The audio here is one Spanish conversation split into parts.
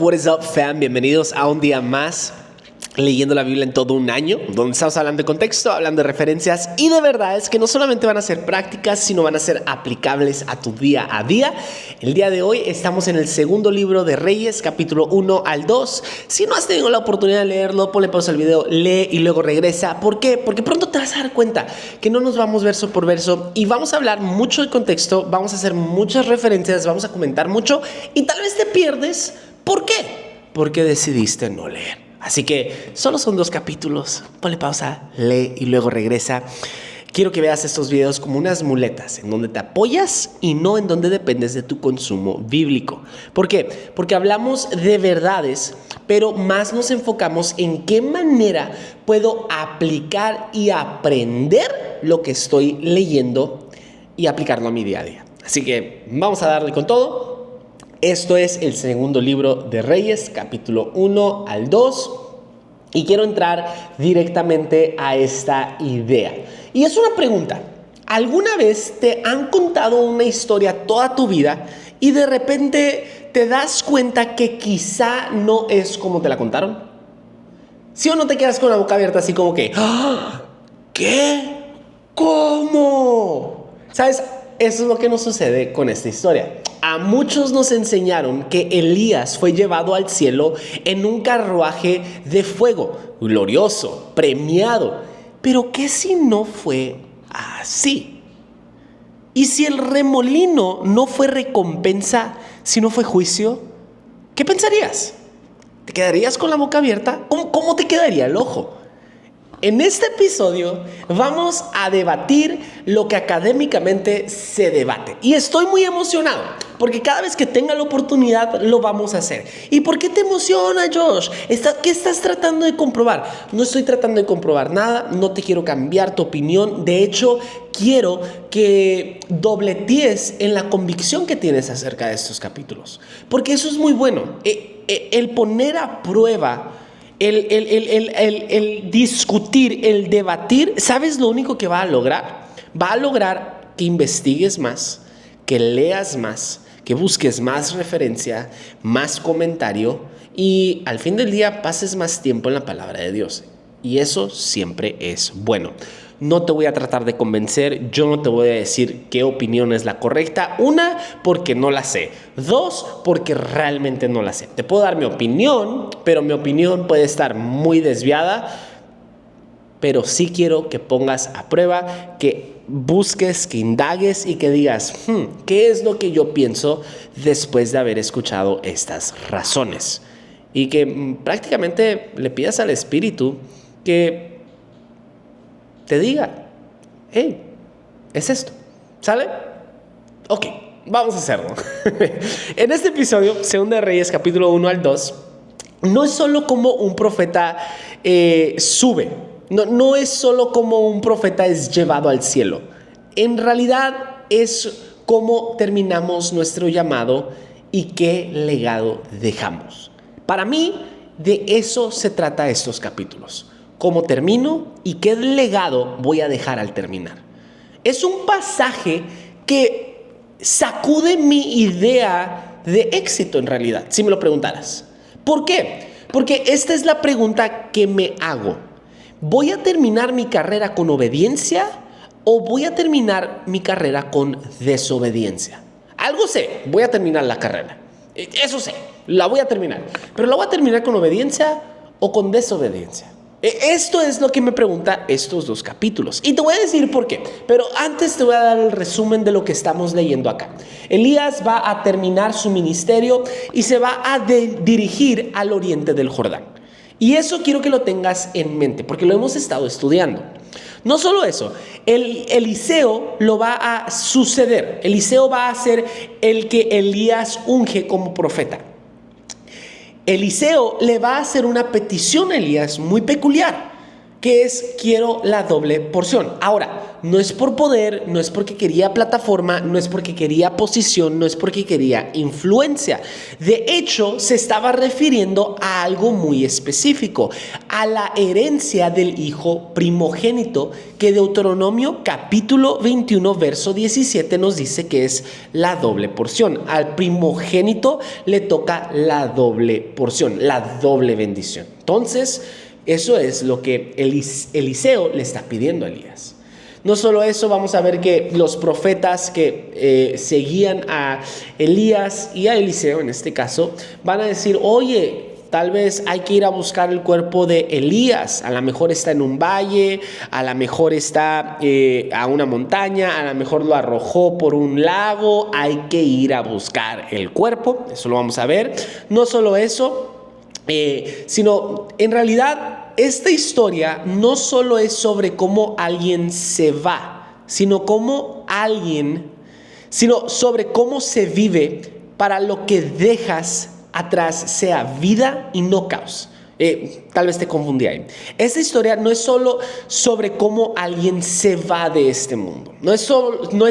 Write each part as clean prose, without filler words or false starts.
What is up, fam? Bienvenidos a un día más leyendo la Biblia en todo un año, donde estamos hablando de contexto, hablando de referencias y de verdad es que no solamente van a ser prácticas, sino van a ser aplicables a tu día a día. El día de hoy estamos en el segundo libro de Reyes, capítulo 1 al 2. Si no has tenido la oportunidad de leerlo, ponle pausa al video, lee y luego regresa. ¿Por qué? Porque pronto te vas a dar cuenta que no nos vamos verso por verso y vamos a hablar mucho de contexto, vamos a hacer muchas referencias, vamos a comentar mucho y tal vez te pierdes. ¿Por qué? Porque decidiste no leer. Así que solo son 2 capítulos. Ponle pausa, lee y luego regresa. Quiero que veas estos videos como unas muletas en donde te apoyas y no en donde dependes de tu consumo bíblico. ¿Por qué? Porque hablamos de verdades, pero más nos enfocamos en qué manera puedo aplicar y aprender lo que estoy leyendo y aplicarlo a mi día a día. Así que vamos a darle con todo. Esto es el segundo libro de Reyes, capítulo 1 al 2. Y quiero entrar directamente a esta idea. Y es una pregunta. ¿Alguna vez te han contado una historia toda tu vida y de repente te das cuenta que quizá no es como te la contaron? ¿Sí o no te quedas con la boca abierta así como que, ¿ah? ¿Qué? ¿Cómo? ¿Sabes? Eso es lo que nos sucede con esta historia. A muchos nos enseñaron que Elías fue llevado al cielo en un carruaje de fuego, glorioso, premiado. Pero ¿qué si no fue así? ¿Y si el remolino no fue recompensa, si no fue juicio? ¿Qué pensarías? ¿Te quedarías con la boca abierta? ¿Cómo te quedaría el ojo? En este episodio vamos a debatir lo que académicamente se debate. Y estoy muy emocionado, porque cada vez que tenga la oportunidad lo vamos a hacer. ¿Y por qué te emociona, Josh? ¿Qué estás tratando de comprobar? No estoy tratando de comprobar nada, no te quiero cambiar tu opinión. De hecho, quiero que dobletees en la convicción que tienes acerca de estos capítulos. Porque eso es muy bueno. El poner a prueba, el discutir, el debatir, ¿sabes lo único que va a lograr? Va a lograr que investigues más, que leas más, que busques más referencia, más comentario y al fin del día pases más tiempo en la palabra de Dios. Y eso siempre es bueno. No te voy a tratar de convencer, yo no te voy a decir qué opinión es la correcta. 1, porque no la sé. 2, porque realmente no la sé. Te puedo dar mi opinión, pero mi opinión puede estar muy desviada. Pero sí quiero que pongas a prueba, que busques, que indagues y que digas, ¿qué es lo que yo pienso después de haber escuchado estas razones? Y que prácticamente le pidas al Espíritu que te diga, hey, es esto, ¿sale? Ok, vamos a hacerlo. En este episodio, Segunda de Reyes, capítulo 1 al 2, no es solo como un profeta sube, no es solo como un profeta es llevado al cielo. En realidad es cómo terminamos nuestro llamado y qué legado dejamos. Para mí, de eso se trata estos capítulos. Cómo termino y qué legado voy a dejar al terminar. Es un pasaje que sacude mi idea de éxito en realidad, si me lo preguntaras. ¿Por qué? Porque esta es la pregunta que me hago. ¿Voy a terminar mi carrera con obediencia o voy a terminar mi carrera con desobediencia? Algo sé, voy a terminar la carrera. Eso sé, la voy a terminar. Pero ¿la voy a terminar con obediencia o con desobediencia? Esto es lo que me pregunta estos 2 capítulos. Y te voy a decir por qué. Pero antes te voy a dar el resumen de lo que estamos leyendo acá. Elías va a terminar su ministerio y se va a dirigir al oriente del Jordán. Y eso quiero que lo tengas en mente, porque lo hemos estado estudiando. No solo eso, Eliseo lo va a suceder. Eliseo va a ser el que Elías unge como profeta. Eliseo le va a hacer una petición a Elías muy peculiar, que es quiero la doble porción. Ahora, no es por poder, no es porque quería plataforma, no es porque quería posición, no es porque quería influencia. De hecho, se estaba refiriendo a algo muy específico, a la herencia del hijo primogénito, que Deuteronomio capítulo 21, verso 17 nos dice que es la doble porción. Al primogénito le toca la doble porción, la doble bendición. Entonces, eso es lo que Eliseo le está pidiendo a Elías. No solo eso, vamos a ver que los profetas que seguían a Elías y a Eliseo, en este caso, van a decir, oye, tal vez hay que ir a buscar el cuerpo de Elías. A lo mejor está en un valle, a lo mejor está a una montaña, a lo mejor lo arrojó por un lago. Hay que ir a buscar el cuerpo. Eso lo vamos a ver. No solo eso, sino en realidad esta historia no solo es sobre cómo alguien se va, sino sobre cómo se vive para lo que dejas atrás sea vida y no caos. Tal vez te confundí ahí. Esta historia no es solo sobre cómo alguien se va de este mundo. No es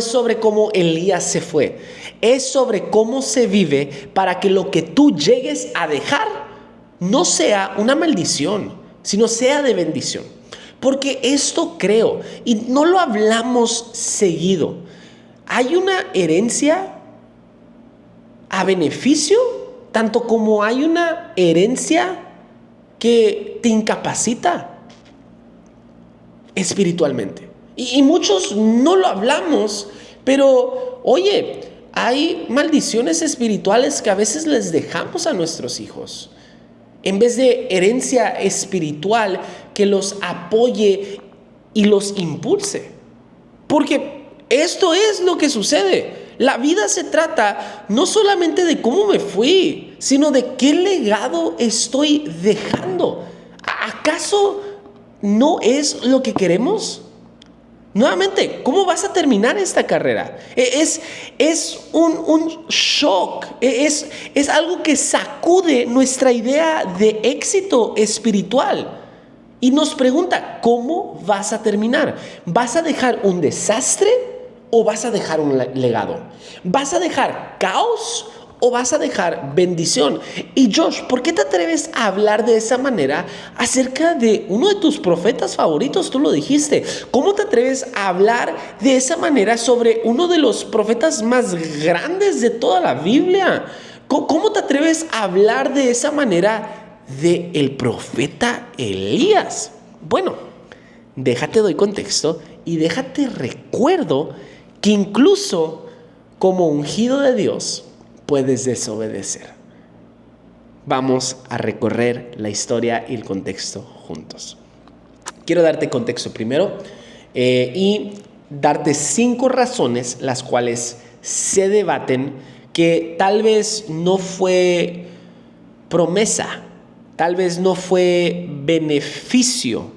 sobre cómo Elías se fue. Es sobre cómo se vive para que lo que tú llegues a dejar no sea una maldición, sino sea de bendición. Porque esto creo, y no lo hablamos seguido, hay una herencia a beneficio, tanto como hay una herencia que te incapacita espiritualmente. Y muchos no lo hablamos, pero oye, hay maldiciones espirituales que a veces les dejamos a nuestros hijos, en vez de herencia espiritual que los apoye y los impulse. Porque esto es lo que sucede. La vida se trata no solamente de cómo me fui, sino de qué legado estoy dejando. ¿Acaso no es lo que queremos? Nuevamente, ¿cómo vas a terminar esta carrera? Es un shock, es algo que sacude nuestra idea de éxito espiritual y nos pregunta, ¿cómo vas a terminar? ¿Vas a dejar un desastre o vas a dejar un legado? ¿Vas a dejar caos o vas a dejar bendición? Y Josh, ¿por qué te atreves a hablar de esa manera acerca de uno de tus profetas favoritos? Tú lo dijiste. ¿Cómo te atreves a hablar de esa manera sobre uno de los profetas más grandes de toda la Biblia? ¿Cómo te atreves a hablar de esa manera de el profeta Elías? Bueno, déjate doy contexto y déjate recuerdo que incluso como ungido de Dios puedes desobedecer. Vamos a recorrer la historia y el contexto juntos. Quiero darte contexto primero y darte 5 razones las cuales se debaten que tal vez no fue promesa, tal vez no fue beneficio,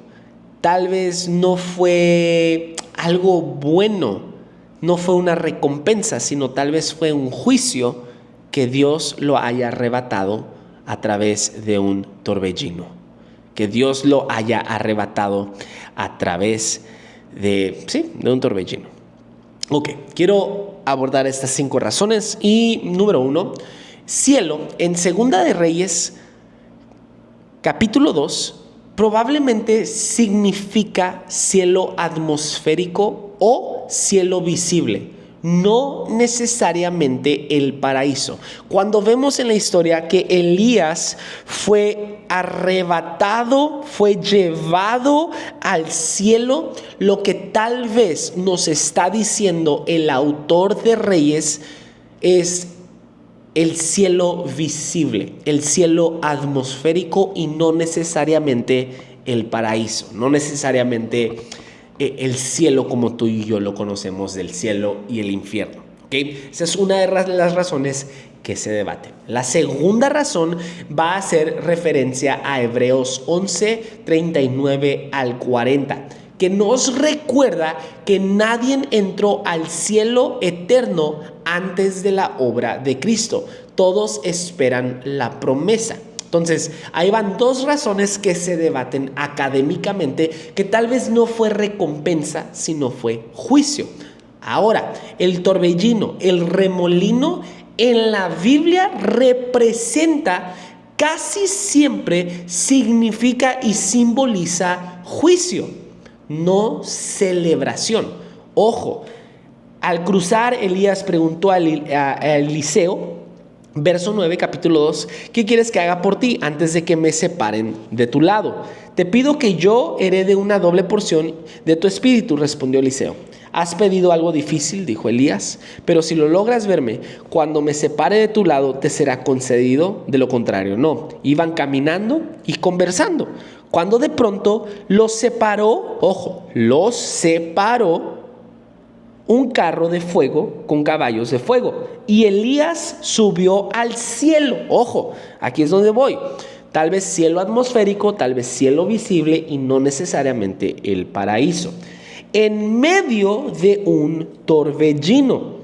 tal vez no fue algo bueno, no fue una recompensa, sino tal vez fue un juicio que Dios lo haya arrebatado a través de un torbellino, que Dios lo haya arrebatado a través de un torbellino. Ok, quiero abordar estas 5 razones y número 1, cielo, en Segunda de Reyes, capítulo 2, probablemente significa cielo atmosférico o cielo visible, no necesariamente el paraíso. Cuando vemos en la historia que Elías fue arrebatado, fue llevado al cielo, lo que tal vez nos está diciendo el autor de Reyes es el cielo visible, el cielo atmosférico y no necesariamente el paraíso, no necesariamente el cielo como tú y yo lo conocemos, del cielo y el infierno. ¿Okay? Esa es una de las razones que se debate. La segunda razón va a hacer referencia a Hebreos 11, 39 al 40, que nos recuerda que nadie entró al cielo eterno antes de la obra de Cristo. Todos esperan la promesa. Entonces, ahí van dos razones que se debaten académicamente, que tal vez no fue recompensa, sino fue juicio. Ahora, el torbellino, el remolino en la Biblia representa, casi siempre significa y simboliza juicio, no celebración. Ojo, al cruzar, Elías preguntó a Eliseo, verso 9, capítulo 2, ¿qué quieres que haga por ti antes de que me separen de tu lado? Te pido que yo herede una doble porción de tu espíritu, respondió Eliseo. Has pedido algo difícil, dijo Elías, pero si lo logras verme, cuando me separe de tu lado, te será concedido, de lo contrario, no. Iban caminando y conversando, cuando de pronto los separó un carro de fuego con caballos de fuego. Y Elías subió al cielo. Ojo, aquí es donde voy. Tal vez cielo atmosférico, tal vez cielo visible y no necesariamente el paraíso. En medio de un torbellino.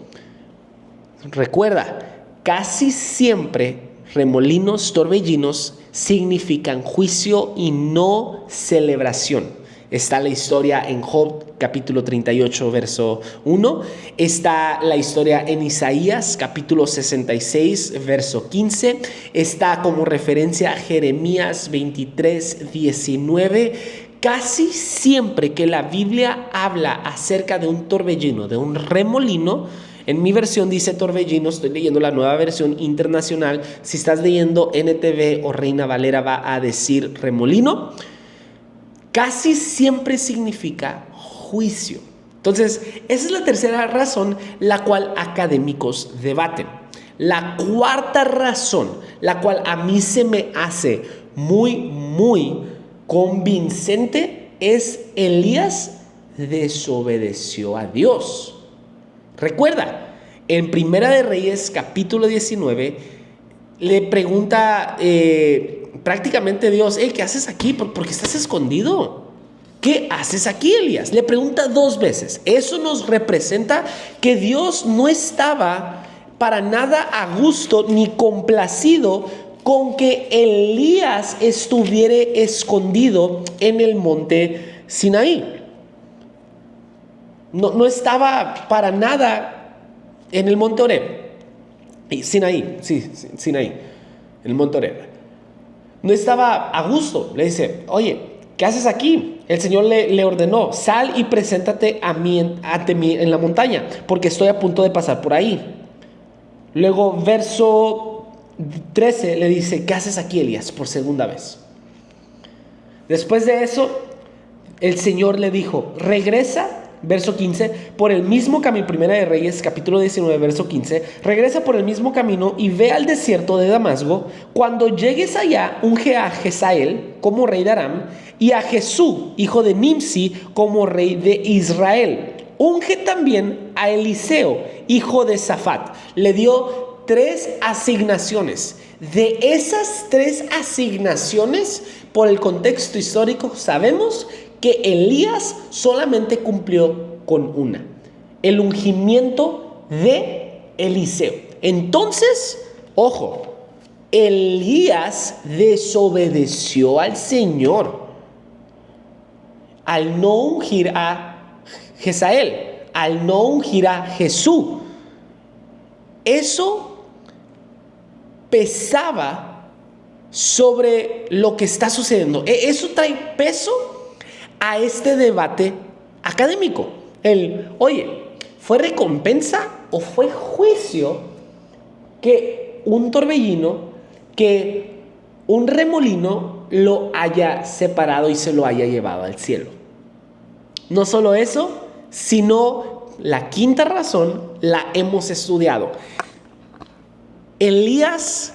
Recuerda, casi siempre remolinos, torbellinos significan juicio y no celebración. Está la historia en Job, capítulo 38, verso 1. Está la historia en Isaías, capítulo 66, verso 15. Está como referencia Jeremías 23, 19. Casi siempre que la Biblia habla acerca de un torbellino, de un remolino, en mi versión dice torbellino, estoy leyendo la nueva versión internacional. Si estás leyendo NTV o Reina Valera va a decir remolino. Casi siempre significa juicio. Entonces, esa es la tercera razón la cual académicos debaten. La cuarta razón, la cual a mí se me hace muy convincente, es Elías desobedeció a Dios. Recuerda, en Primera de Reyes, capítulo 19, le pregunta prácticamente Dios, ¿qué haces aquí? ¿Por qué estás escondido? ¿Qué haces aquí, Elías? Le pregunta 2 veces. Eso nos representa que Dios no estaba para nada a gusto ni complacido con que Elías estuviera escondido en el monte Sinaí. No estaba para nada en el monte Horeb. Sinaí, en el monte Horeb. No estaba a gusto. Le dice, oye, ¿qué haces aquí? El Señor le ordenó, sal y preséntate ante mí en la montaña, porque estoy a punto de pasar por ahí. Luego, verso 13, le dice, ¿qué haces aquí, Elías? Por segunda vez. Después de eso, el Señor le dijo, regresa. Verso 15, por el mismo camino, Primera de Reyes, capítulo 19, verso 15, regresa por el mismo camino y ve al desierto de Damasco. Cuando llegues allá, unge a Jezael como rey de Aram y a Jesús, hijo de Nimsi, como rey de Israel. Unge también a Eliseo, hijo de Safat. Le dio 3 asignaciones. De esas 3 asignaciones, por el contexto histórico, sabemos que Elías solamente cumplió con una: el ungimiento de Eliseo. Entonces, ojo, Elías desobedeció al Señor al no ungir a Jezael, al no ungir a Jesús. Eso pesaba sobre lo que está sucediendo. Eso trae peso a este debate académico. Oye, ¿fue recompensa o fue juicio que un torbellino, que un remolino lo haya separado y se lo haya llevado al cielo? No solo eso, sino la quinta razón la hemos estudiado. Elías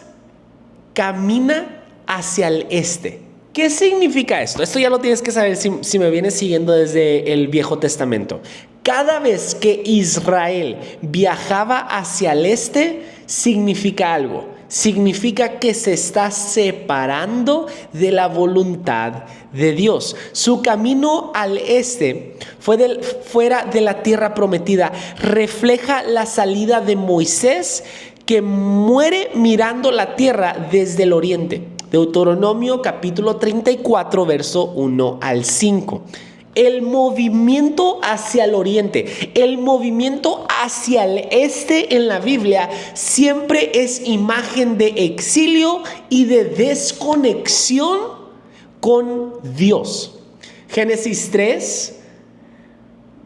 camina hacia el este. ¿Qué significa esto? Esto ya lo tienes que saber si me vienes siguiendo desde el Viejo Testamento. Cada vez que Israel viajaba hacia el este, significa algo. Significa que se está separando de la voluntad de Dios. Su camino al este, fuera de la tierra prometida, refleja la salida de Moisés, que muere mirando la tierra desde el oriente. Deuteronomio capítulo 34, verso 1 al 5. El movimiento hacia el oriente, el movimiento hacia el este en la Biblia siempre es imagen de exilio y de desconexión con Dios. Génesis 3,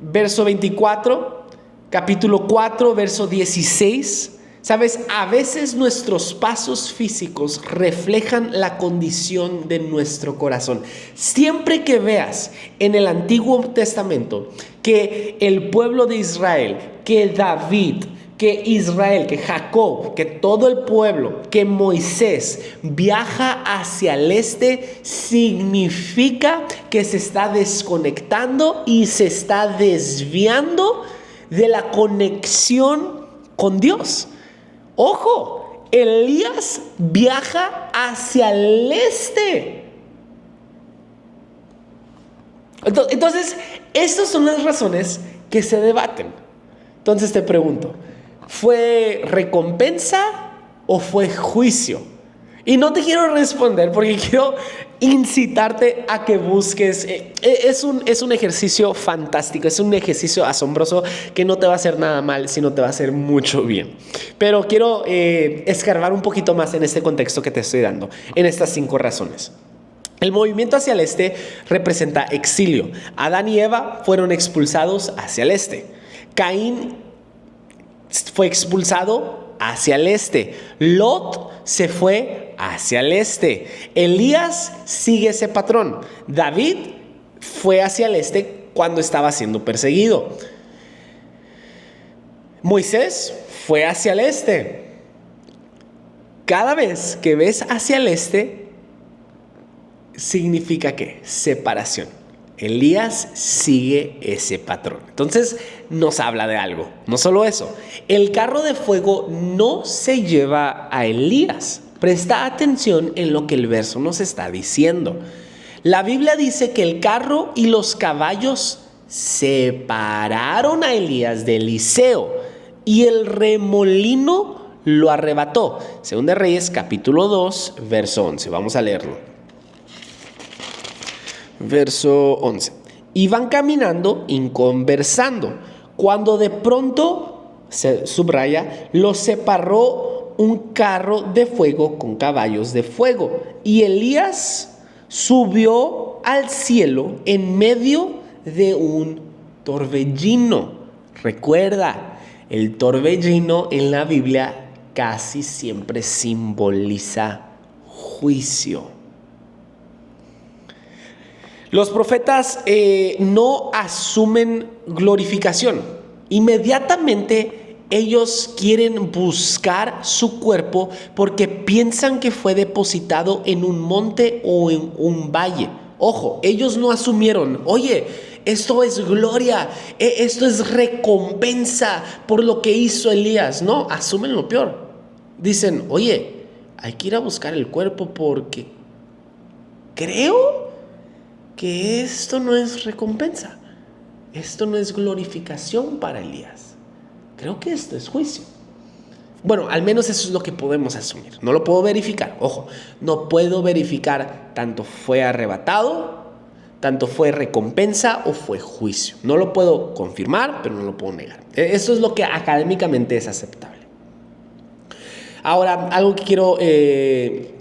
verso 24, capítulo 4, verso 16. Sabes, a veces nuestros pasos físicos reflejan la condición de nuestro corazón. Siempre que veas en el Antiguo Testamento que el pueblo de Israel, que David, que Israel, que Jacob, que todo el pueblo, que Moisés viaja hacia el este, significa que se está desconectando y se está desviando de la conexión con Dios. Ojo, Elías viaja hacia el este. Entonces, estas son las razones que se debaten. Entonces te pregunto, ¿fue recompensa o fue juicio? Y no te quiero responder porque quiero incitarte a que busques. Es un ejercicio fantástico, es un ejercicio asombroso que no te va a hacer nada mal, sino te va a hacer mucho bien. Pero quiero escarbar un poquito más en este contexto que te estoy dando, en estas 5 razones. El movimiento hacia el este representa exilio. Adán y Eva fueron expulsados hacia el este. Caín fue expulsado hacia el este. Lot se fue hacia el este. Elías sigue ese patrón. David fue hacia el este cuando estaba siendo perseguido. Moisés fue hacia el este. Cada vez que ves hacia el este, significa ¿qué? Separación. Elías sigue ese patrón. Entonces nos habla de algo. No solo eso. El carro de fuego no se lleva a Elías. Presta atención en lo que el verso nos está diciendo. La Biblia dice que el carro y los caballos separaron a Elías de Eliseo y el remolino lo arrebató. Segunda de Reyes capítulo 2, verso 11. Vamos a leerlo. Verso 11. Iban caminando y conversando, cuando de pronto, se subraya, los separó un carro de fuego con caballos de fuego. Y Elías subió al cielo en medio de un torbellino. Recuerda, el torbellino en la Biblia casi siempre simboliza juicio. Los profetas no asumen glorificación. Inmediatamente ellos quieren buscar su cuerpo porque piensan que fue depositado en un monte o en un valle. Ojo, ellos no asumieron, oye, esto es gloria, esto es recompensa por lo que hizo Elías. No, asumen lo peor. Dicen, oye, hay que ir a buscar el cuerpo porque creo que esto no es recompensa, esto no es glorificación para Elías. Creo que esto es juicio. Bueno, al menos eso es lo que podemos asumir. No lo puedo verificar. Ojo, no puedo verificar tanto fue arrebatado, tanto fue recompensa o fue juicio. No lo puedo confirmar, pero no lo puedo negar. Eso es lo que académicamente es aceptable. Ahora, algo que quiero que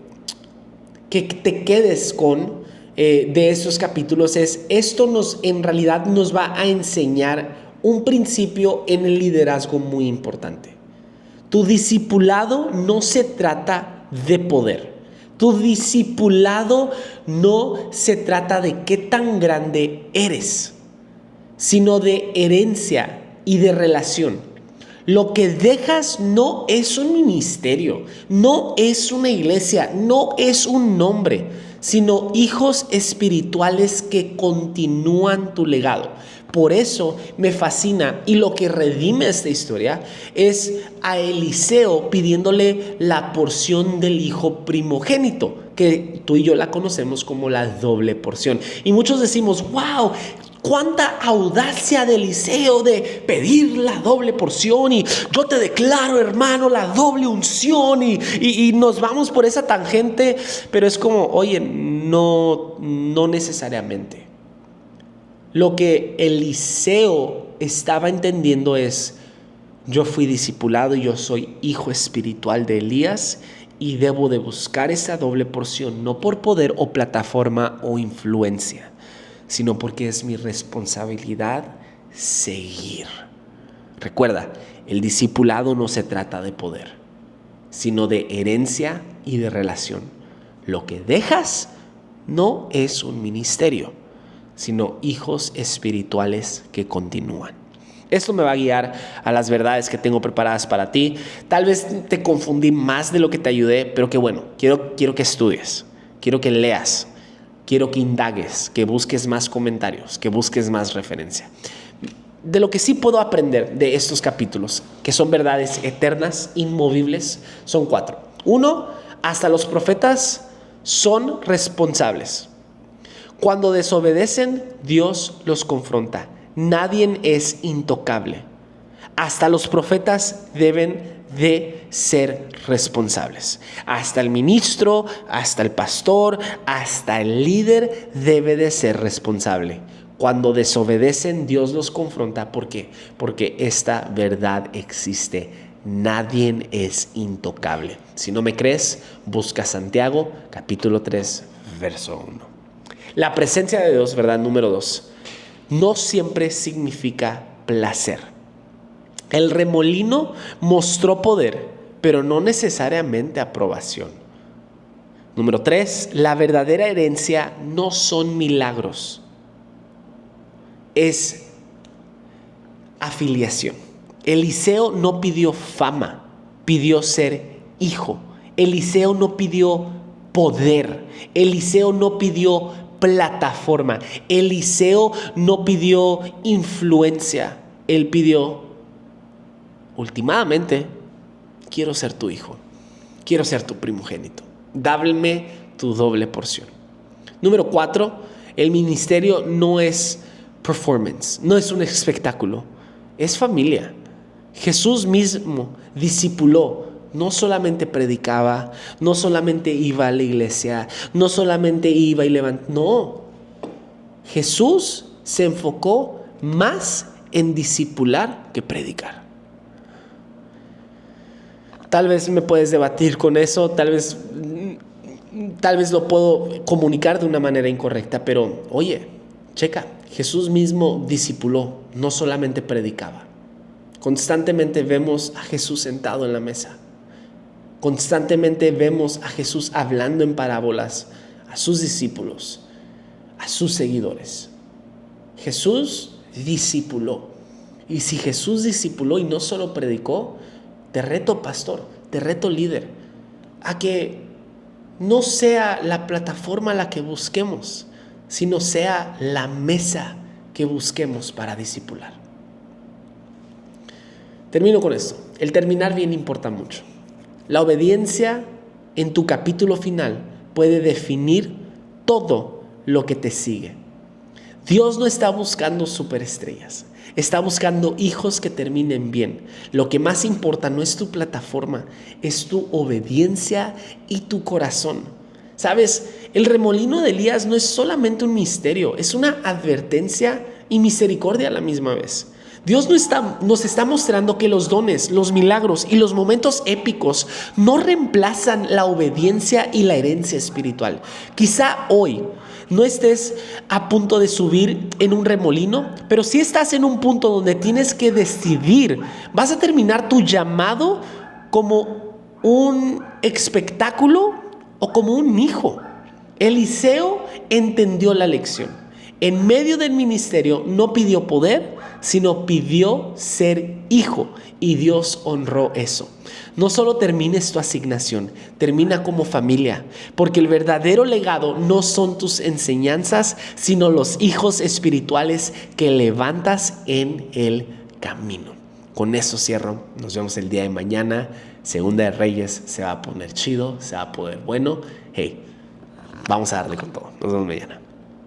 te quedes con de estos capítulos es, esto en realidad nos va a enseñar un principio en el liderazgo muy importante. Tu discipulado no se trata de poder. Tu discipulado no se trata de qué tan grande eres, sino de herencia y de relación. Lo que dejas no es un ministerio, no es una iglesia, no es un nombre, sino hijos espirituales que continúan tu legado. Por eso me fascina, y lo que redime esta historia es a Eliseo pidiéndole la porción del hijo primogénito, que tú y yo la conocemos como la doble porción. Y muchos decimos, wow, cuánta audacia de Eliseo de pedir la doble porción y yo te declaro, hermano, la doble unción y nos vamos por esa tangente, pero es como, oye, no necesariamente. Lo que Eliseo estaba entendiendo es: yo fui discipulado y yo soy hijo espiritual de Elías y debo de buscar esa doble porción, no por poder o plataforma o influencia, sino porque es mi responsabilidad seguir. Recuerda, el discipulado no se trata de poder, sino de herencia y de relación. Lo que dejas no es un ministerio, sino hijos espirituales que continúan. Esto me va a guiar a las verdades que tengo preparadas para ti. Tal vez te confundí más de lo que te ayudé, pero que bueno, quiero que estudies, quiero que leas, quiero que indagues, que busques más comentarios, que busques más referencia. De lo que sí puedo aprender de estos capítulos, que son verdades eternas, inmovibles, son 4. 1, hasta los profetas son responsables. Cuando desobedecen, Dios los confronta. Nadie es intocable. Hasta los profetas deben de ser responsables. Hasta el ministro, hasta el pastor, hasta el líder debe de ser responsable. Cuando desobedecen, Dios los confronta. ¿Por qué? Porque esta verdad existe. Nadie es intocable. Si no me crees, busca Santiago, capítulo 3, verso 1. La presencia de Dios, verdad número 2. No siempre significa placer. El remolino mostró poder, pero no necesariamente aprobación. Número 3, la verdadera herencia no son milagros, es afiliación. Eliseo no pidió fama, pidió ser hijo. Eliseo no pidió poder. Eliseo no pidió plataforma. Eliseo no pidió influencia. Él pidió, últimamente, quiero ser tu hijo, quiero ser tu primogénito, dame tu doble porción. Número 4, el ministerio no es performance, no es un espectáculo, es familia. Jesús mismo discipuló. No solamente predicaba, no solamente iba a la iglesia, no solamente iba y levantaba. No, Jesús se enfocó más en discipular que predicar. Tal vez me puedes debatir con eso, tal vez lo puedo comunicar de una manera incorrecta, pero oye, checa, Jesús mismo discipuló, no solamente predicaba. Constantemente vemos a Jesús sentado en la mesa. Constantemente vemos a Jesús hablando en parábolas a sus discípulos, a sus seguidores. Jesús discipuló. Y si Jesús discipuló y no solo predicó, te reto, pastor, te reto, líder, a que no sea la plataforma la que busquemos, sino sea la mesa que busquemos para discipular. Termino con esto. El terminar bien importa mucho. La obediencia en tu capítulo final puede definir todo lo que te sigue. Dios no está buscando superestrellas, está buscando hijos que terminen bien. Lo que más importa no es tu plataforma, es tu obediencia y tu corazón. ¿Sabes? El remolino de Elías no es solamente un misterio, es una advertencia y misericordia a la misma vez. Dios nos está mostrando que los dones, los milagros y los momentos épicos no reemplazan la obediencia y la herencia espiritual. Quizá hoy no estés a punto de subir en un remolino, pero sí estás en un punto donde tienes que decidir. ¿Vas a terminar tu llamado como un espectáculo o como un hijo? Eliseo entendió la lección. En medio del ministerio no pidió poder, sino pidió ser hijo, y Dios honró eso. No solo termines tu asignación, termina como familia, porque el verdadero legado no son tus enseñanzas, sino los hijos espirituales que levantas en el camino. Con eso cierro. Nos vemos el día de mañana. Segunda de Reyes se va a poner chido, se va a poner bueno. Hey, vamos a darle con todo. Nos vemos mañana.